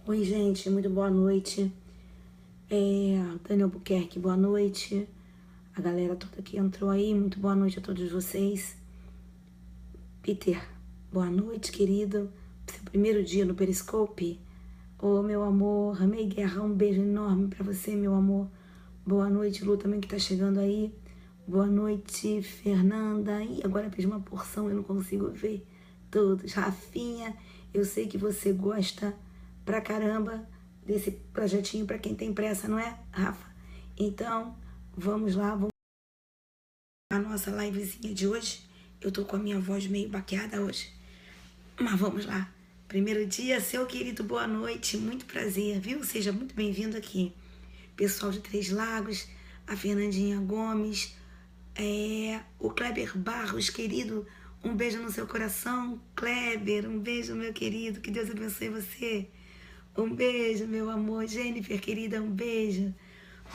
Oi, gente, muito boa noite. Daniel Albuquerque, boa noite. A galera toda que entrou aí, muito boa noite a todos vocês. Peter, boa noite, querido. Seu primeiro dia no Periscope. Ô, meu amor, Ramei Guerra, um beijo enorme pra você, meu amor. Boa noite, Lu, também que tá chegando aí. Boa noite, Fernanda. Ih, agora pedi uma porção, eu não consigo ver todos. Rafinha, eu sei que você gosta pra caramba desse projetinho pra quem tem pressa, não é, Rafa? Então, vamos lá, vamos a nossa livezinha de hoje. Eu tô com a minha voz meio baqueada hoje, mas vamos lá. Primeiro dia, seu querido, boa noite, muito prazer, viu? Seja muito bem-vindo aqui. Pessoal de Três Lagos, a Fernandinha Gomes, o Kleber Barros, querido, um beijo no seu coração. Kleber, um beijo, meu querido, que Deus abençoe você. Um beijo, meu amor. Jennifer, querida, um beijo.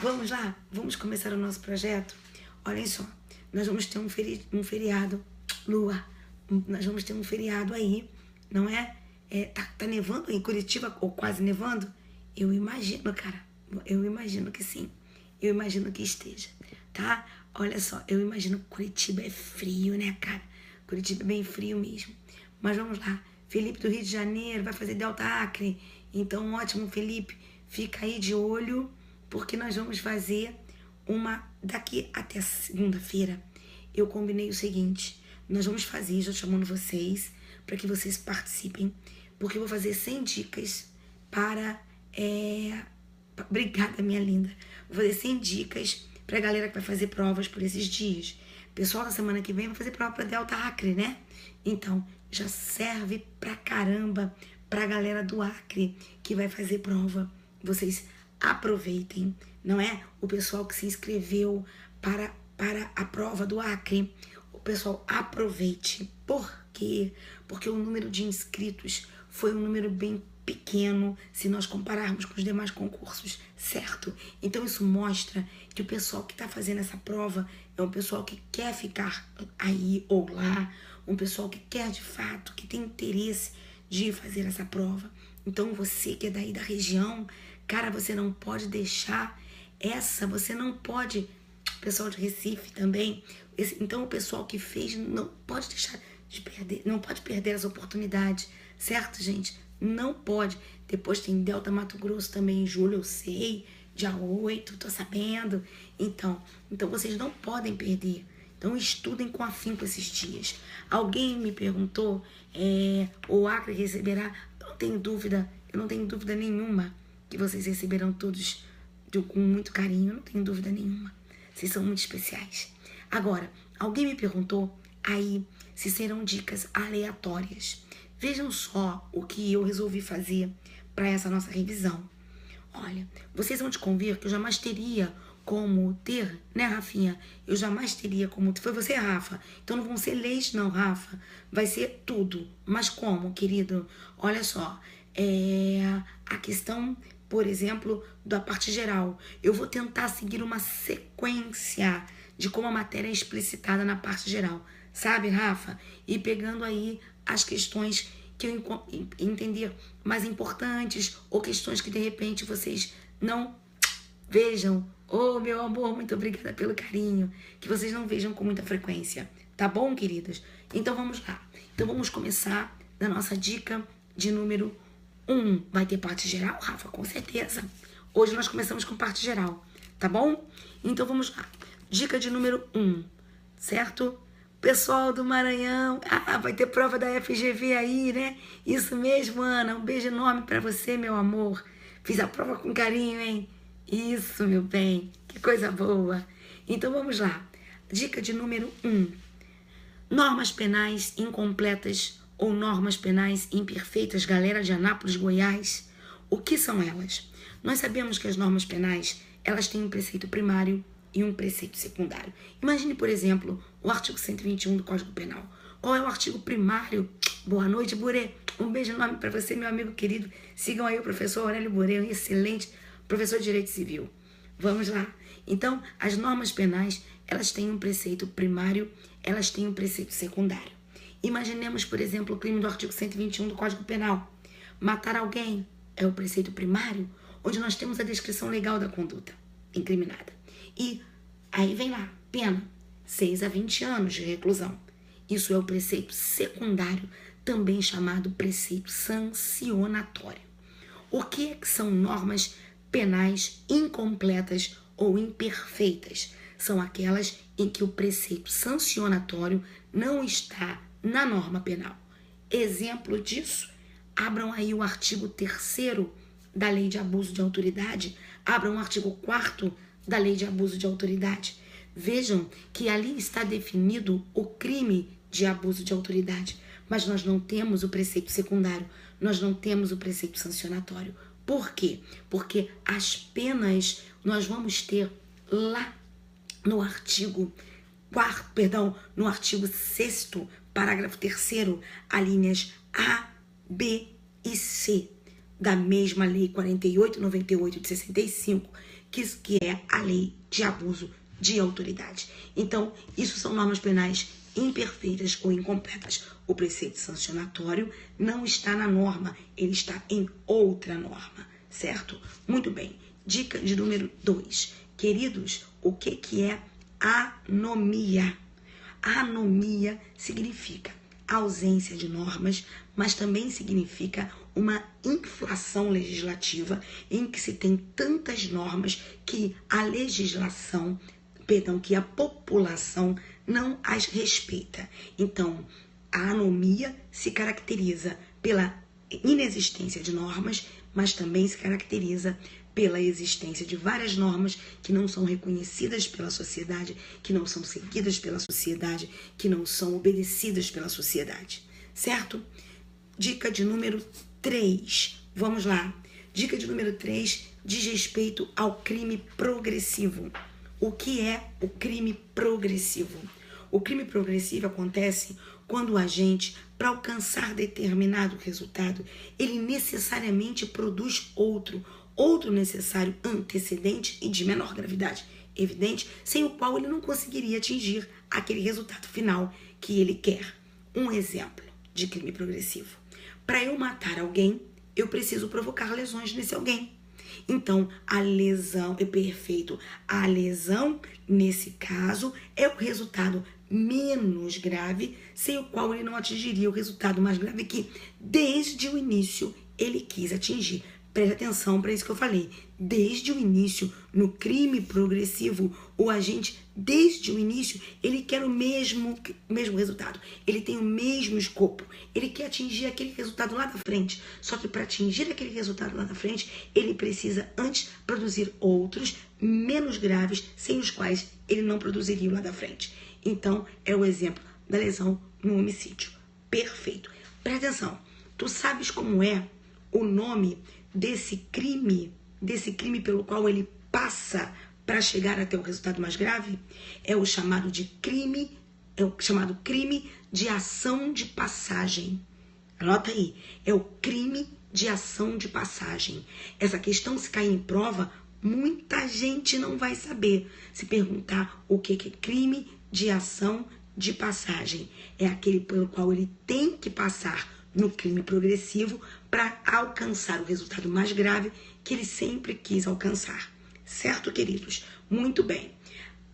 Vamos lá, vamos começar o nosso projeto. Olhem só, nós vamos ter um feriado, Lua, nós vamos ter um feriado aí, não é? Tá nevando em Curitiba, ou quase nevando? Eu imagino, cara, eu imagino que sim, eu imagino que esteja, tá? Olha só, eu imagino que Curitiba é frio, né, cara? Curitiba é bem frio mesmo. Mas vamos lá, Felipe do Rio de Janeiro vai fazer Delta Acre, então ótimo, Felipe, fica aí de olho, porque nós vamos fazer daqui até segunda-feira. Eu combinei o seguinte, nós vamos fazer, já chamando vocês, para que vocês participem, porque eu vou fazer 100 dicas para... Obrigada, minha linda. Vou fazer 100 dicas para a galera que vai fazer provas por esses dias. Pessoal, na semana que vem vai fazer prova para Delta Acre, né? Então, já serve pra caramba pra galera do Acre que vai fazer prova. Vocês aproveitem, não é? O pessoal que se inscreveu para a prova do Acre, o pessoal aproveite. Por quê? Porque o número de inscritos foi um número bem pequeno se nós compararmos com os demais concursos, certo? Então isso mostra que o pessoal que está fazendo essa prova é um pessoal que quer ficar aí ou lá, um pessoal que quer de fato, que tem interesse de fazer essa prova. Então você que é daí da região, cara, você não pode deixar você não pode, pessoal de Recife também, então o pessoal que fez não pode deixar de perder, não pode perder as oportunidades, certo, gente? Não pode. Depois tem Delta Mato Grosso também em julho, eu sei, dia 8, tô sabendo. Então vocês não podem perder. Então estudem com afinco esses dias. Alguém me perguntou, o Acre receberá? Eu não tenho dúvida nenhuma que vocês receberão todos com muito carinho, não tenho dúvida nenhuma. Vocês são muito especiais. Agora, alguém me perguntou aí se serão dicas aleatórias. Vejam só o que eu resolvi fazer para essa nossa revisão. Olha, vocês vão te convir que eu jamais teria como ter, né, Rafinha? Eu jamais teria como... Foi você, Rafa. Então não vão ser leis, não, Rafa. Vai ser tudo. Mas como, querido? Olha só. A questão, por exemplo, da parte geral. Eu vou tentar seguir uma sequência de como a matéria é explicitada na parte geral. Sabe, Rafa? E pegando aí as questões que eu entender mais importantes ou questões que de repente vocês não vejam. Oh, meu amor, muito obrigada pelo carinho. Que vocês não vejam com muita frequência. Tá bom, queridos? Então vamos lá. Então vamos começar da nossa dica de número 1. Vai ter parte geral, Rafa? Com certeza. Hoje nós começamos com parte geral. Tá bom? Então vamos lá. Dica de número 1. Certo? Pessoal do Maranhão, vai ter prova da FGV aí, né? Isso mesmo, Ana, um beijo enorme pra você, meu amor. Fiz a prova com carinho, hein? Isso, meu bem, que coisa boa. Então vamos lá. Dica de número 1. Normas penais incompletas ou normas penais imperfeitas, galera de Anápolis, Goiás. O que são elas? Nós sabemos que as normas penais, elas têm um preceito primário e um preceito secundário. Imagine, por exemplo, o artigo 121 do Código Penal. Qual é o artigo primário? Boa noite, Burê. Um beijo enorme para você, meu amigo querido. Sigam aí o professor Aurélio Burê, um excelente professor de Direito Civil. Vamos lá. Então, as normas penais, elas têm um preceito primário, elas têm um preceito secundário. Imaginemos, por exemplo, o crime do artigo 121 do Código Penal. Matar alguém, é o preceito primário, onde nós temos a descrição legal da conduta incriminada. E aí vem lá, pena, 6 a 20 anos de reclusão. Isso é o preceito secundário, também chamado preceito sancionatório. O que é que são normas penais incompletas ou imperfeitas? São aquelas em que o preceito sancionatório não está na norma penal. Exemplo disso, abram aí o artigo 3º da Lei de Abuso de Autoridade, abram o artigo 4º da Lei de Abuso de Autoridade. Vejam que ali está definido o crime de abuso de autoridade, mas nós não temos o preceito secundário, nós não temos o preceito sancionatório. Por quê? Porque as penas nós vamos ter lá no artigo 6º, parágrafo 3º, alíneas A, B e C da mesma Lei 4898 de 65, que é a Lei de Abuso de Autoridade. Então, isso são normas penais imperfeitas ou incompletas. O preceito sancionatório não está na norma, ele está em outra norma, certo? Muito bem. Dica de número 2. Queridos, o que é anomia? Anomia significa ausência de normas, mas também significa uma inflação legislativa em que se tem tantas normas que a legislação, que a população não as respeita. Então, a anomia se caracteriza pela inexistência de normas, mas também se caracteriza pela existência de várias normas que não são reconhecidas pela sociedade, que não são seguidas pela sociedade, que não são obedecidas pela sociedade, certo? Dica de número 3. Vamos lá. Dica de número 3 diz respeito ao crime progressivo. O que é o crime progressivo? O crime progressivo acontece quando o agente, para alcançar determinado resultado, ele necessariamente produz outro necessário antecedente e de menor gravidade, evidente, sem o qual ele não conseguiria atingir aquele resultado final que ele quer. Um exemplo de crime progressivo. Para eu matar alguém, eu preciso provocar lesões nesse alguém. Então, a lesão é perfeito. A lesão, nesse caso, é o resultado menos grave, sem o qual ele não atingiria o resultado mais grave que, desde o início, ele quis atingir. Preste atenção para isso que eu falei. Desde o início, no crime progressivo, o agente, desde o início, ele quer o mesmo resultado. Ele tem o mesmo escopo. Ele quer atingir aquele resultado lá da frente. Só que para atingir aquele resultado lá da frente, ele precisa antes produzir outros menos graves, sem os quais ele não produziria lá da frente. Então, é o exemplo da lesão no homicídio. Perfeito. Presta atenção. Tu sabes como é o nome desse crime pelo qual ele passa para chegar até o resultado mais grave? É o chamado crime de ação de passagem. Anota aí, é o crime de ação de passagem. Essa questão, se cair em prova, muita gente não vai saber. Se perguntar o que é crime de ação de passagem, é aquele pelo qual ele tem que passar no crime progressivo para alcançar o resultado mais grave que ele sempre quis alcançar. Certo, queridos? Muito bem.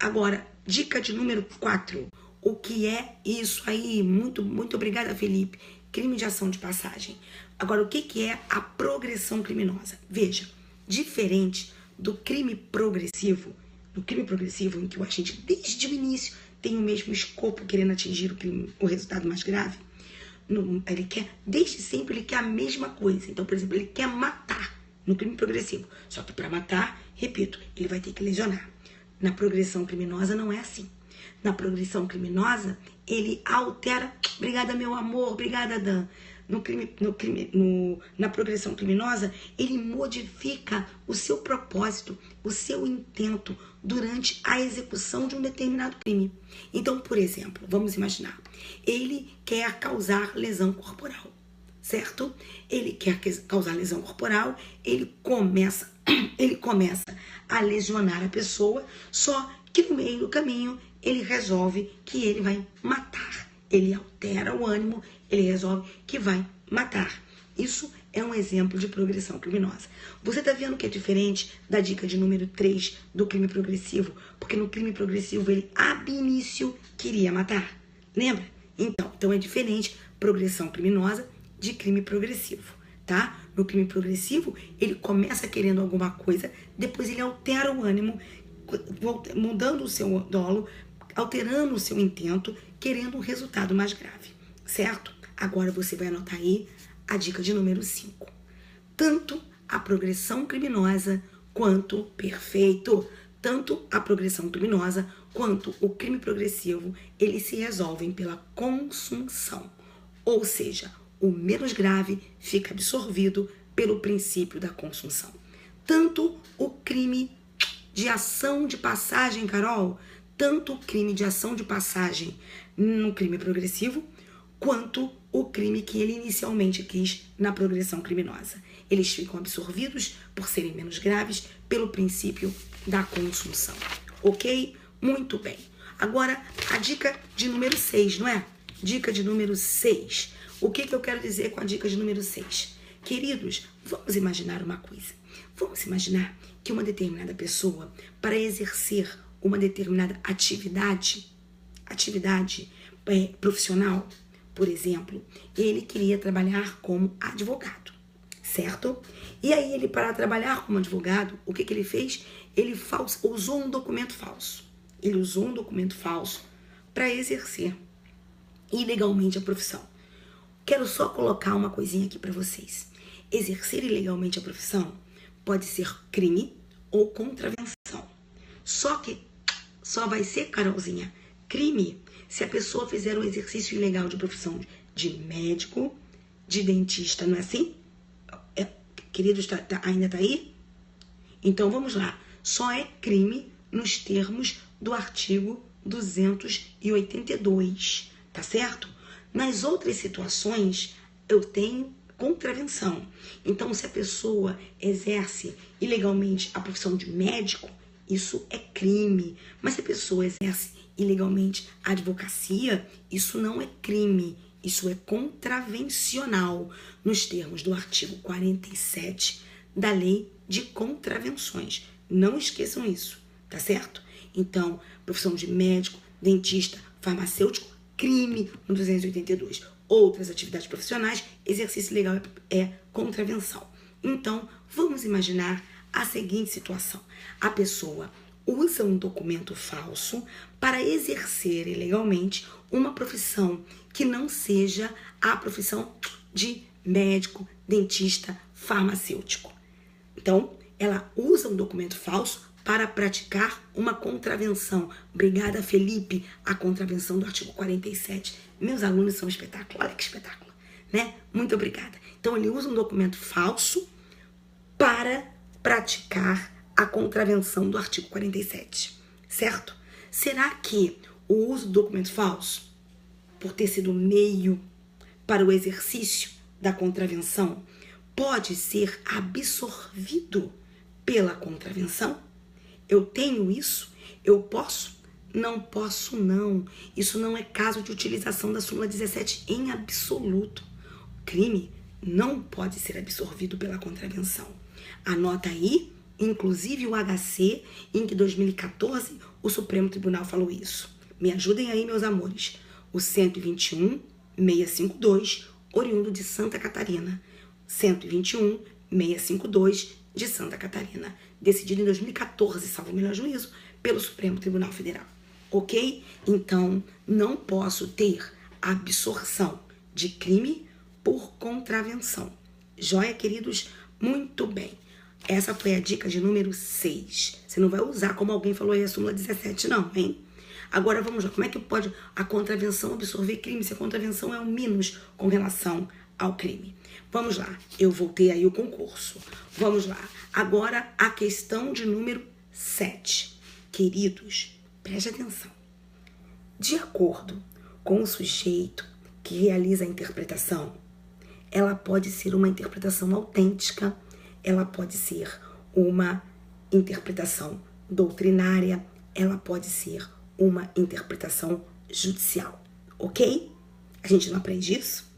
Agora, dica de número 4. O que é isso aí? Muito obrigada, Felipe. Crime de ação de passagem. Agora, o que é a progressão criminosa? Veja, diferente do crime progressivo, no crime progressivo em que o agente, desde o início, tem o mesmo escopo, querendo atingir o resultado mais grave, ele quer, desde sempre, ele quer a mesma coisa. Então, por exemplo, ele quer matar no crime progressivo. Só que para matar, repito, ele vai ter que lesionar. Na progressão criminosa não é assim. Na progressão criminosa, ele altera. Obrigada, meu amor. Obrigada, Dan. Na progressão criminosa, ele modifica o seu propósito, o seu intento durante a execução de um determinado crime. Então, por exemplo, vamos imaginar, ele quer causar lesão corporal, certo? Ele quer causar lesão corporal, ele começa a lesionar a pessoa, só que no meio do caminho ele resolve que ele vai matar. Ele altera o ânimo, ele resolve que vai matar. Isso é um exemplo de progressão criminosa. Você está vendo que é diferente da dica de número 3 do crime progressivo? Porque no crime progressivo ele, ab início, queria matar. Lembra? Então é diferente progressão criminosa de crime progressivo, tá? No crime progressivo, ele começa querendo alguma coisa, depois ele altera o ânimo, mudando o seu dolo, alterando o seu intento, querendo um resultado mais grave, certo? Agora você vai anotar aí a dica de número 5. Tanto a progressão criminosa quanto, perfeito, tanto a progressão criminosa quanto o crime progressivo, eles se resolvem pela consunção. Ou seja, o menos grave fica absorvido pelo princípio da consunção. Tanto o crime de ação de passagem, Carol, tanto o crime de ação de passagem no crime progressivo, quanto o crime que ele inicialmente quis na progressão criminosa. Eles ficam absorvidos, por serem menos graves, pelo princípio da consunção. Ok? Muito bem. Agora, a dica de número 6, não é? Dica de número 6. O que eu quero dizer com a dica de número 6? Queridos, vamos imaginar uma coisa. Vamos imaginar que uma determinada pessoa, para exercer uma determinada atividade profissional, por exemplo, ele queria trabalhar como advogado, certo? E aí ele, para trabalhar como advogado, o que ele fez? Ele usou um documento falso. Ele usou um documento falso para exercer ilegalmente a profissão. Quero só colocar uma coisinha aqui para vocês. Exercer ilegalmente a profissão pode ser crime ou contravenção. Só que só vai ser, Carolzinha, crime se a pessoa fizer um exercício ilegal de profissão de médico, de dentista, não é assim? Queridos, ainda tá aí? Então vamos lá. Só é crime nos termos do artigo 282, tá certo? Nas outras situações, eu tenho contravenção. Então, se a pessoa exerce ilegalmente a profissão de médico, isso é crime. Mas se a pessoa exerce ilegalmente a advocacia, isso não é crime. Isso é contravencional, nos termos do artigo 47 da Lei de Contravenções. Não esqueçam isso, tá certo? Então, profissão de médico, dentista, farmacêutico, crime no 282. Outras atividades profissionais, exercício legal é contravenção. Então, vamos imaginar a seguinte situação. A pessoa usa um documento falso para exercer ilegalmente uma profissão que não seja a profissão de médico, dentista, farmacêutico. Então, ela usa um documento falso para praticar uma contravenção. Obrigada, Felipe, a contravenção do artigo 47. Meus alunos são um espetáculo, olha que espetáculo, né? Muito obrigada. Então, ele usa um documento falso para praticar a contravenção do artigo 47, certo? Será que o uso do documento falso, por ter sido meio para o exercício da contravenção, pode ser absorvido pela contravenção? Eu tenho isso? Eu posso? Não posso, não. Isso não é caso de utilização da súmula 17 em absoluto. O crime não pode ser absorvido pela contravenção. Anota aí, inclusive o HC, em que 2014 o Supremo Tribunal falou isso. Me ajudem aí, meus amores. O 121.652, oriundo de Santa Catarina. 121.652 de Santa Catarina. Decidido em 2014, salvo o melhor juízo, pelo Supremo Tribunal Federal. Ok? Então, não posso ter absorção de crime por contravenção. Joia, queridos? Muito bem. Essa foi a dica de número 6. Você não vai usar como alguém falou aí a súmula 17, não, hein? Agora vamos lá. Como é que pode a contravenção absorver crime se a contravenção é um minus com relação ao crime? Vamos lá. Eu voltei aí o concurso. Vamos lá. Agora a questão de número 7. Queridos, preste atenção. De acordo com o sujeito que realiza a interpretação, ela pode ser uma interpretação autêntica, ela pode ser uma interpretação doutrinária, ela pode ser uma interpretação judicial, ok? A gente não aprende isso?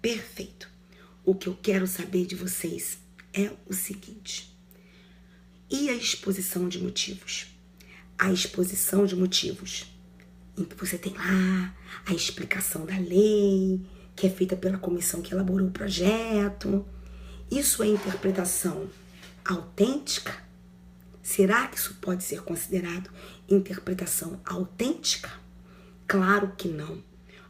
Perfeito. o que eu quero saber de vocês é o seguinte. E a exposição de motivos? A exposição de motivos, em que você tem lá a explicação da lei, que é feita pela comissão que elaborou o projeto. Isso é interpretação autêntica? Será que isso pode ser considerado interpretação autêntica? Claro que não.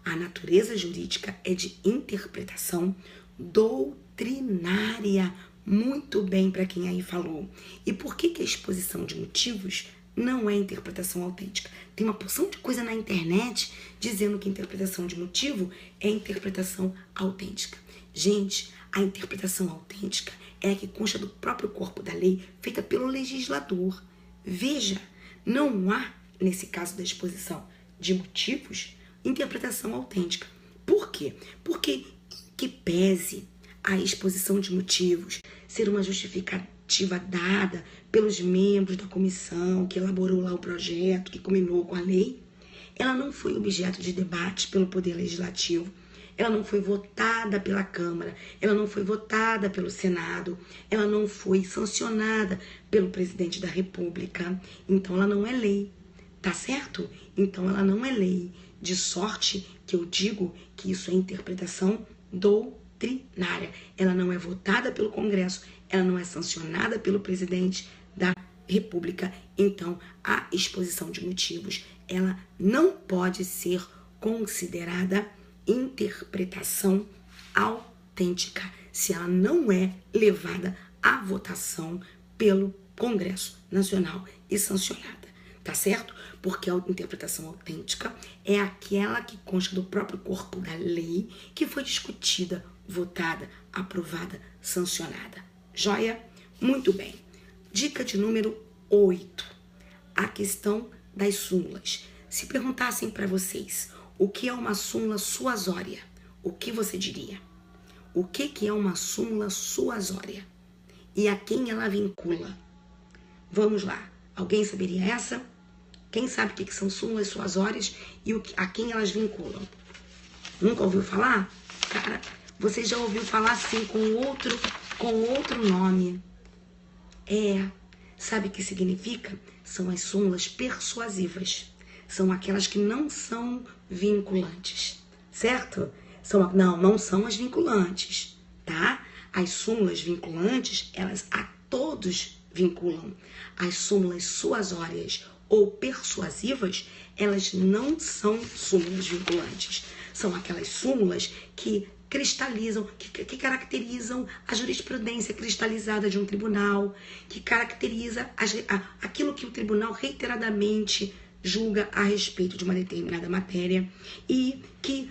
A natureza jurídica é de interpretação doutrinária. Muito bem para quem aí falou. E por que a exposição de motivos não é interpretação autêntica? Tem uma porção de coisa na internet dizendo que interpretação de motivo é interpretação autêntica. Gente, a interpretação autêntica é a que consta do próprio corpo da lei, feita pelo legislador. Veja, não há, nesse caso da exposição de motivos, interpretação autêntica. Por quê? Porque, que pese a exposição de motivos ser uma justificativa dada pelos membros da comissão que elaborou lá o projeto, que combinou com a lei, ela não foi objeto de debate pelo Poder Legislativo, ela não foi votada pela Câmara, ela não foi votada pelo Senado, ela não foi sancionada pelo Presidente da República, então ela não é lei, tá certo? Então ela não é lei, de sorte que eu digo que isso é interpretação doutrinária. Ela não é votada pelo Congresso, ela não é sancionada pelo Presidente da República, então a exposição de motivos, ela não pode ser considerada interpretação autêntica se ela não é levada à votação pelo Congresso Nacional e sancionada, tá certo? Porque a interpretação autêntica é aquela que consta do próprio corpo da lei, que foi discutida, votada, aprovada, sancionada. Joia? Muito bem. Dica de número 8. A questão das súmulas. Se perguntassem para vocês o que é uma súmula suasória, o que você diria? O que é uma súmula suasória? E a quem ela vincula? Vamos lá. Alguém saberia essa? Quem sabe o que são súmulas suasórias e a quem elas vinculam? Nunca ouviu falar? Cara, você já ouviu falar assim com outro nome. Sabe o que significa? São as súmulas persuasivas. São aquelas que não são vinculantes, certo? Não são as vinculantes, tá? As súmulas vinculantes, elas a todos vinculam. As súmulas suasórias ou persuasivas, elas não são súmulas vinculantes. São aquelas súmulas que cristalizam, que caracterizam a jurisprudência cristalizada de um tribunal, que caracteriza aquilo que o tribunal reiteradamente julga a respeito de uma determinada matéria e que,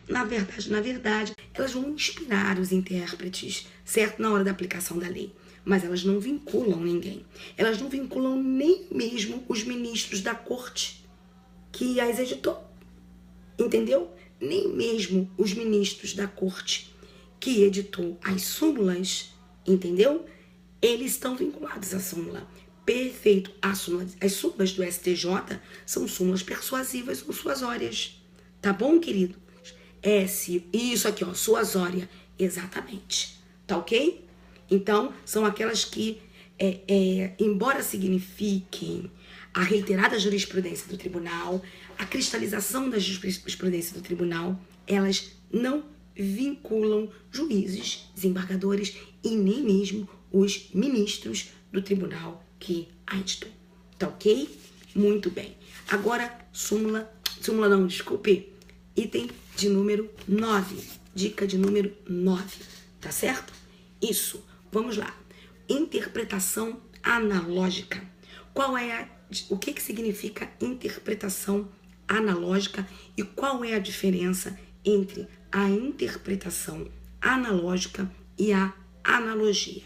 na verdade, elas vão inspirar os intérpretes, certo? Na hora da aplicação da lei. Mas elas não vinculam ninguém. Elas não vinculam nem mesmo os ministros da corte que as editou. Entendeu? Nem mesmo os ministros da corte que editou as súmulas, entendeu? Eles estão vinculados à súmula. Perfeito. As súmulas do STJ são súmulas persuasivas ou suasórias. Tá bom, querido? Isso aqui, ó, suasória. Exatamente. Tá ok? Então, são aquelas que, embora signifiquem a reiterada jurisprudência do tribunal, a cristalização da jurisprudência do tribunal, elas não vinculam juízes, desembargadores e nem mesmo os ministros do tribunal que a editou. Tá ok? Muito bem. Agora, item de número 9. Dica de número 9. Tá certo? Isso. Vamos lá. Interpretação analógica. O que significa interpretação analógica e qual é a diferença entre a interpretação analógica e a analogia?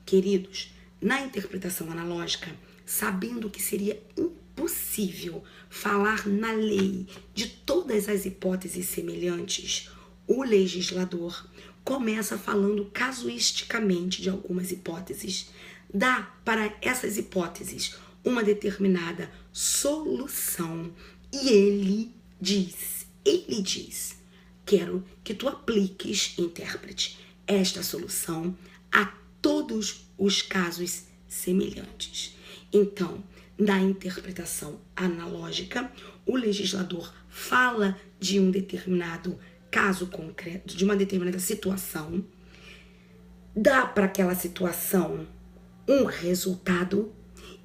Queridos, na interpretação analógica, sabendo que seria impossível falar na lei de todas as hipóteses semelhantes, o legislador começa falando casuisticamente de algumas hipóteses, dá para essas hipóteses uma determinada solução e ele diz, quero que tu apliques, intérprete, esta solução a todos os casos semelhantes. Então, na interpretação analógica, o legislador fala de um determinado caso concreto, de uma determinada situação, dá para aquela situação um resultado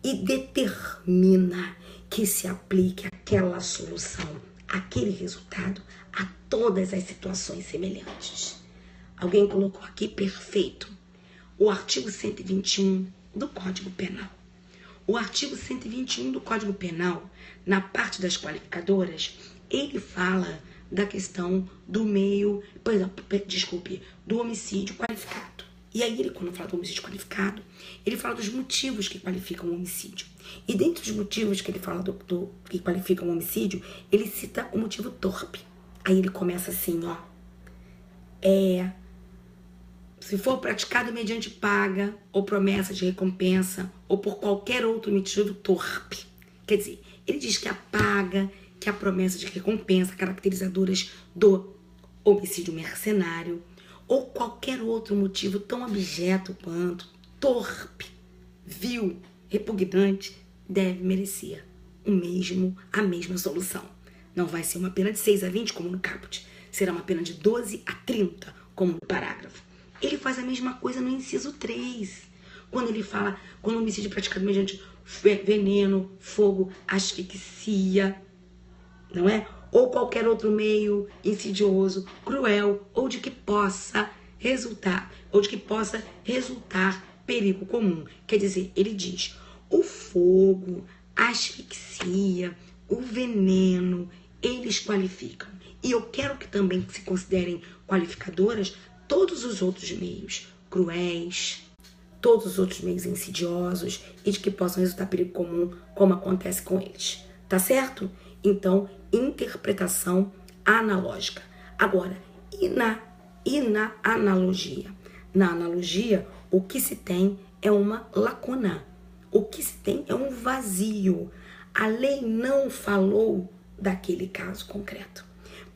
e determina que se aplique aquela solução, aquele resultado a todas as situações semelhantes. Alguém colocou aqui perfeito o artigo 121 do Código Penal. O artigo 121 do Código Penal, na parte das qualificadoras, ele fala da questão do meio, do homicídio qualificado. E aí, ele, quando fala do homicídio qualificado, ele fala dos motivos que qualificam o homicídio. E dentre os motivos que ele fala que qualificam o homicídio, ele cita o motivo torpe. Aí ele começa assim, ó. Se for praticado mediante paga ou promessa de recompensa ou por qualquer outro motivo torpe. Quer dizer, ele diz que a paga, que a promessa de recompensa, caracterizadoras do homicídio mercenário, ou qualquer outro motivo tão abjeto quanto torpe, vil, repugnante, deve merecer a mesma solução. Não vai ser uma pena de 6 a 20, como no caput. Será uma pena de 12 a 30, como no parágrafo. Ele faz a mesma coisa no inciso 3. Quando ele fala, quando o homicídio é praticado mediante veneno, fogo, asfixia, não é? Ou qualquer outro meio insidioso, cruel, ou de que possa resultar perigo comum. Quer dizer, ele diz, o fogo, a asfixia, o veneno, eles qualificam. E eu quero que também se considerem qualificadoras todos os outros meios cruéis, todos os outros meios insidiosos e de que possam resultar perigo comum, como acontece com eles. Tá certo? Então, interpretação analógica. Agora, e na analogia? Na analogia, o que se tem é uma lacuna. O que se tem é um vazio. A lei não falou daquele caso concreto,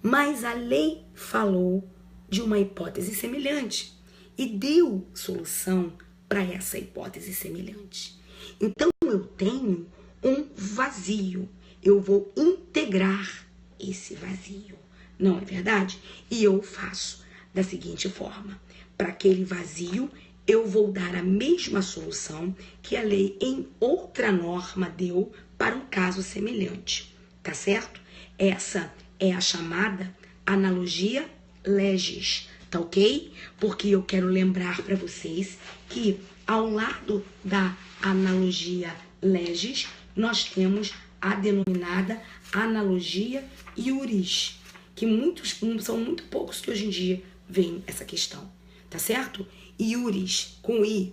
mas a lei falou de uma hipótese semelhante e deu solução para essa hipótese semelhante. Então, eu tenho um vazio. Eu vou integrar esse vazio. Não é verdade? E eu faço da seguinte forma. Para aquele vazio, eu vou dar a mesma solução que a lei em outra norma deu para um caso semelhante. Tá certo? Essa é a chamada analogia legis. Tá ok? Porque eu quero lembrar para vocês que ao lado da analogia legis, nós temos a denominada analogia iuris, que são muito poucos que hoje em dia veem essa questão, tá certo? Iuris, com I,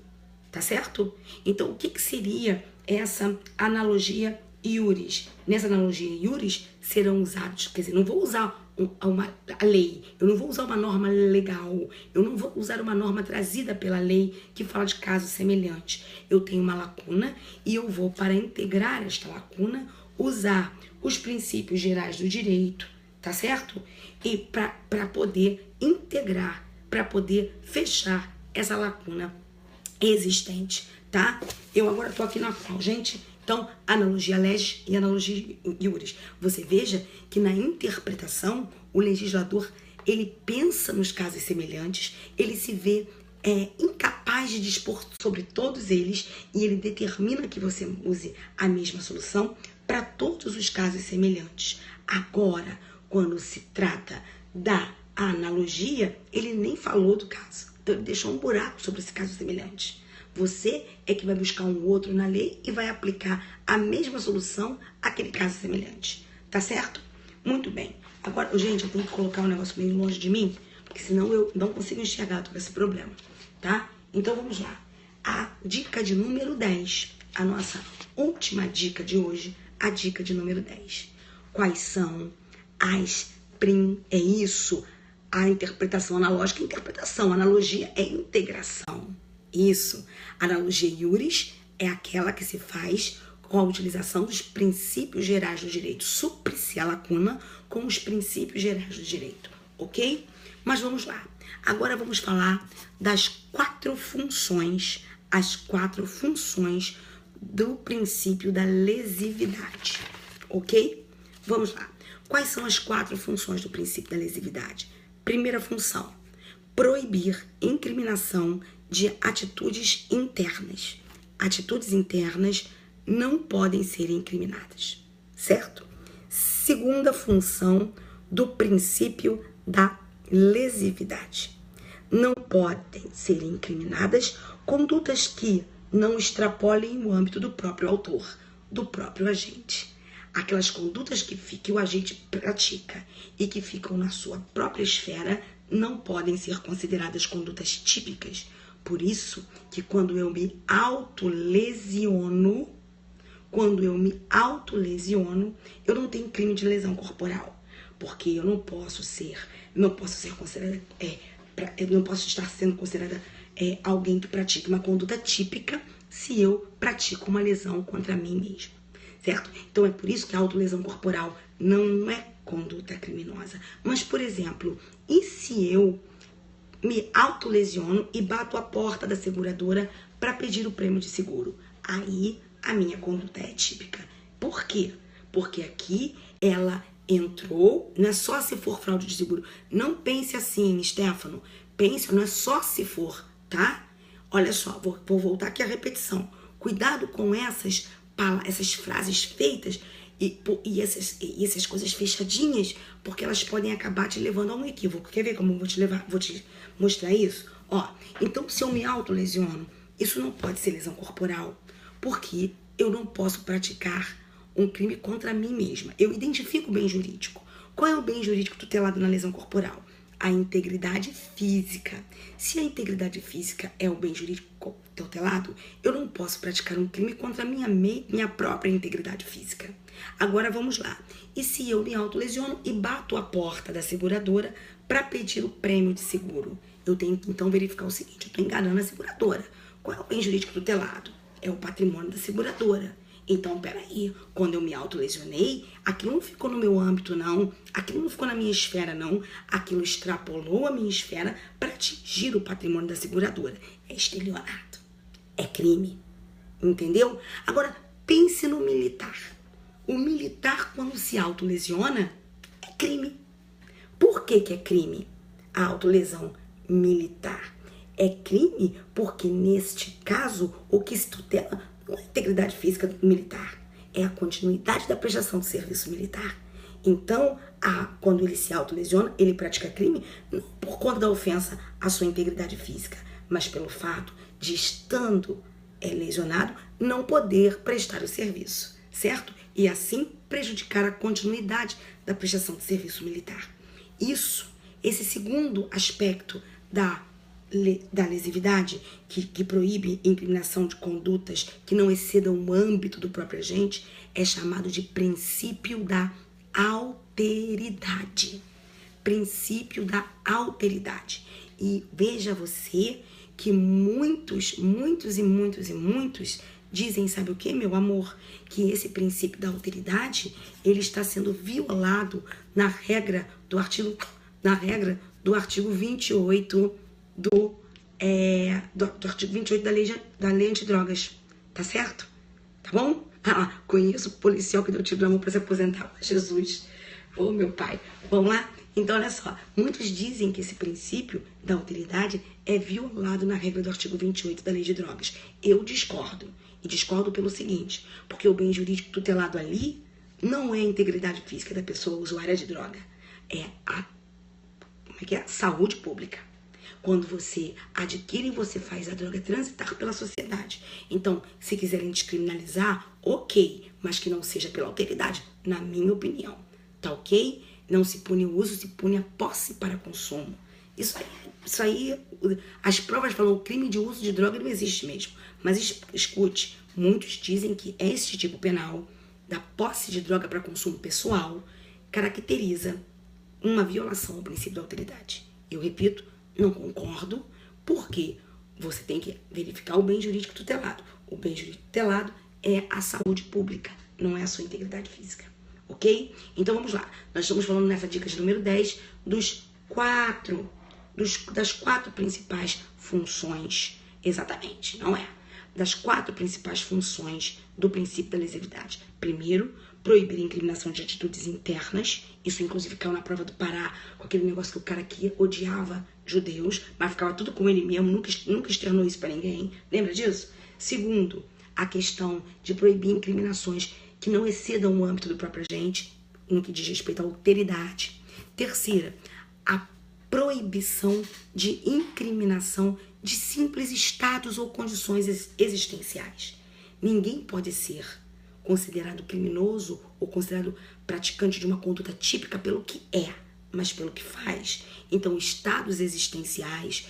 tá certo? Então, o que seria essa analogia iuris? Nessa analogia iuris serão usados, quer dizer, não vou usar a lei, eu não vou usar uma norma legal, eu não vou usar uma norma trazida pela lei que fala de casos semelhantes. Eu tenho uma lacuna e eu vou, para integrar esta lacuna, usar os princípios gerais do direito, tá certo? E para poder integrar, para poder fechar essa lacuna existente, tá? Eu agora tô aqui na qual, gente? Então, analogia legis e analogia iuris. Você veja que na interpretação, o legislador, ele pensa nos casos semelhantes, ele se vê incapaz de dispor sobre todos eles e ele determina que você use a mesma solução para todos os casos semelhantes. Agora, quando se trata da analogia, ele nem falou do caso. Então, ele deixou um buraco sobre esse caso semelhante. Você é que vai buscar um outro na lei e vai aplicar a mesma solução àquele caso semelhante. Tá certo? Muito bem. Agora, gente, eu tenho que colocar um negócio meio longe de mim, porque senão eu não consigo enxergar todo esse problema, tá? Então, vamos lá. A dica de número 10, a nossa última dica de hoje, a dica de número 10. Quais são as é isso, a interpretação analógica é interpretação, analogia é integração. Isso, analogia iuris é aquela que se faz com a utilização dos princípios gerais do direito. Supre-se a lacuna com os princípios gerais do direito. ok? Mas vamos lá. Agora vamos falar das 4 funções, as 4 funções do princípio da lesividade, ok? Vamos lá. Quais são as 4 funções do princípio da lesividade? Primeira função, proibir incriminação de atitudes internas. Atitudes internas não podem ser incriminadas, certo? Segunda função do princípio da lesividade. Não podem ser incriminadas condutas que não extrapolem o âmbito do próprio autor, do próprio agente. Aquelas condutas que o agente pratica e que ficam na sua própria esfera não podem ser consideradas condutas típicas. Por isso que quando eu me autolesiono, eu não tenho crime de lesão corporal, porque eu não posso estar sendo considerada alguém que pratica uma conduta típica se eu pratico uma lesão contra mim mesmo, certo? Então é por isso que a autolesão corporal não é conduta criminosa. Mas, por exemplo, e se eu me autolesiono e bato a porta da seguradora para pedir o prêmio de seguro? Aí a minha conduta é típica. Por quê? Porque aqui ela entrou, não é só se for fraude de seguro. Não pense assim, Stefano. Pense, não é só se for, tá? Olha só, vou voltar aqui à repetição. Cuidado com essas frases feitas e essas coisas fechadinhas, porque elas podem acabar te levando a um equívoco. Quer ver como eu vou te mostrar isso? Ó, então, se eu me autolesiono, isso não pode ser lesão corporal, porque eu não posso praticar um crime contra mim mesma. Eu identifico o bem jurídico. Qual é o bem jurídico tutelado na lesão corporal? A integridade física. Se a integridade física é o bem jurídico tutelado, eu não posso praticar um crime contra a minha própria integridade física. Agora vamos lá. E se eu me autolesiono e bato a porta da seguradora para pedir o prêmio de seguro? Eu tenho que então verificar o seguinte: eu estou enganando a seguradora. Qual é o bem jurídico tutelado? É o patrimônio da seguradora. Então, peraí, quando eu me autolesionei, aquilo não ficou no meu âmbito, não. Aquilo não ficou na minha esfera, não. Aquilo extrapolou a minha esfera para atingir o patrimônio da seguradora. É estelionato. É crime. Entendeu? Agora, pense no militar. O militar, quando se autolesiona, é crime. Por que é crime a autolesão militar? É crime porque, neste caso, o que se tutela não é a integridade física do militar, é a continuidade da prestação do serviço militar. Então, quando ele se autolesiona, ele pratica crime não por conta da ofensa à sua integridade física, mas pelo fato de, estando lesionado, não poder prestar o serviço, certo? E assim prejudicar a continuidade da prestação do serviço militar. Esse segundo aspecto da lesividade, que proíbe incriminação de condutas que não excedam o âmbito do próprio agente, é chamado de princípio da alteridade. Princípio da alteridade. E veja você que muitos dizem, sabe o que, meu amor? Que esse princípio da alteridade, ele está sendo violado na regra do artigo 28 do artigo 28 da lei antidrogas, tá certo? Tá bom? Conheço o policial que deu tiro na mão para se aposentar. Jesus, ô meu pai. Vamos lá? Então, olha só. Muitos dizem que esse princípio da alteridade é violado na regra do artigo 28 da lei de drogas. Eu discordo. E discordo pelo seguinte: porque o bem jurídico tutelado ali não é a integridade física da pessoa usuária de droga. É a saúde pública. Quando você adquire, você faz a droga transitar pela sociedade. Então, se quiserem descriminalizar, ok, mas que não seja pela alteridade, na minha opinião. Tá ok? Não se pune o uso, se pune a posse para consumo. Isso aí, as provas falam, o crime de uso de droga não existe mesmo. Mas escute, muitos dizem que este tipo penal da posse de droga para consumo pessoal caracteriza uma violação ao princípio da alteridade. Eu repito, não concordo, porque você tem que verificar o bem jurídico tutelado. O bem jurídico tutelado é a saúde pública, não é a sua integridade física, ok? Então vamos lá, nós estamos falando nessa dica de número 10 dos das 4 principais funções, exatamente, não é? Das 4 principais funções do princípio da lesividade. Primeiro, proibir a incriminação de atitudes internas. Isso, inclusive, caiu na prova do Pará, com aquele negócio que o cara aqui odiava judeus, mas ficava tudo com ele mesmo, nunca externou isso para ninguém. Lembra disso? Segundo, a questão de proibir incriminações que não excedam o âmbito do próprio agente, no que diz respeito à alteridade. Terceira, a proibição de incriminação de simples estados ou condições existenciais. Ninguém pode ser considerado criminoso ou considerado praticante de uma conduta típica pelo que é, mas pelo que faz. Então, estados existenciais,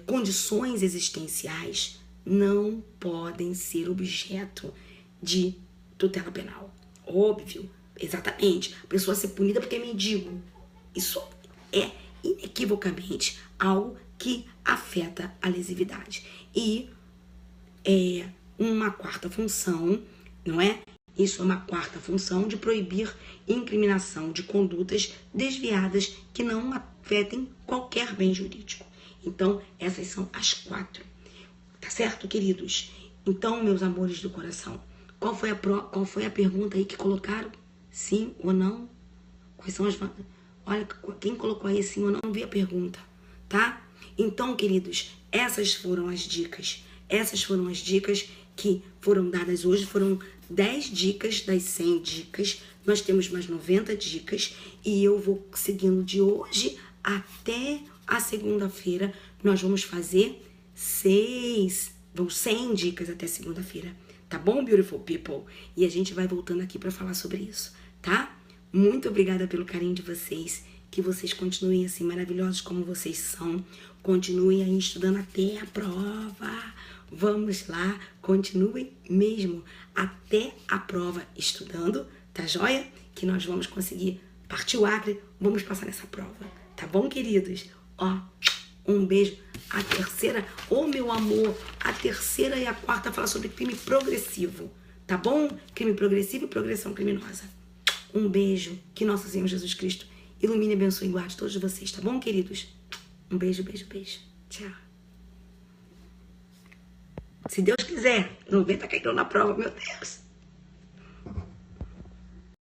condições existenciais não podem ser objeto de tutela penal. Óbvio, exatamente. A pessoa ser punida porque é mendigo. Isso é inequivocamente algo que afeta a lesividade. E uma quarta função, não é? Isso é uma quarta função de proibir incriminação de condutas desviadas que não afetem qualquer bem jurídico. Então, essas são as 4. Tá certo, queridos? Então, meus amores do coração, qual foi a pergunta aí que colocaram? Sim ou não? Quais são as... Olha, quem colocou aí sim ou não vi a pergunta, tá? Então, queridos, essas foram as dicas. Essas foram as dicas que foram dadas hoje. Foram 10 dicas das 100 dicas. Nós temos mais 90 dicas. E eu vou seguindo de hoje até a segunda-feira. Nós vamos fazer 100 dicas até segunda-feira. Tá bom, beautiful people? E a gente vai voltando aqui para falar sobre isso, tá? Muito obrigada pelo carinho de vocês. Que vocês continuem assim maravilhosos como vocês são. Continuem aí estudando até a prova. Vamos lá, continuem mesmo até a prova estudando, tá joia? Que nós vamos conseguir partir o Acre, vamos passar nessa prova, tá bom, queridos? Ó, um beijo. A terceira, meu amor, a terceira e a quarta fala sobre crime progressivo, tá bom? Crime progressivo e progressão criminosa. Um beijo, que nosso Senhor Jesus Cristo ilumine, abençoe e guarde todos vocês, tá bom, queridos? Um beijo, beijo, beijo. Tchau. Se Deus quiser, 90 caíram na prova, meu Deus.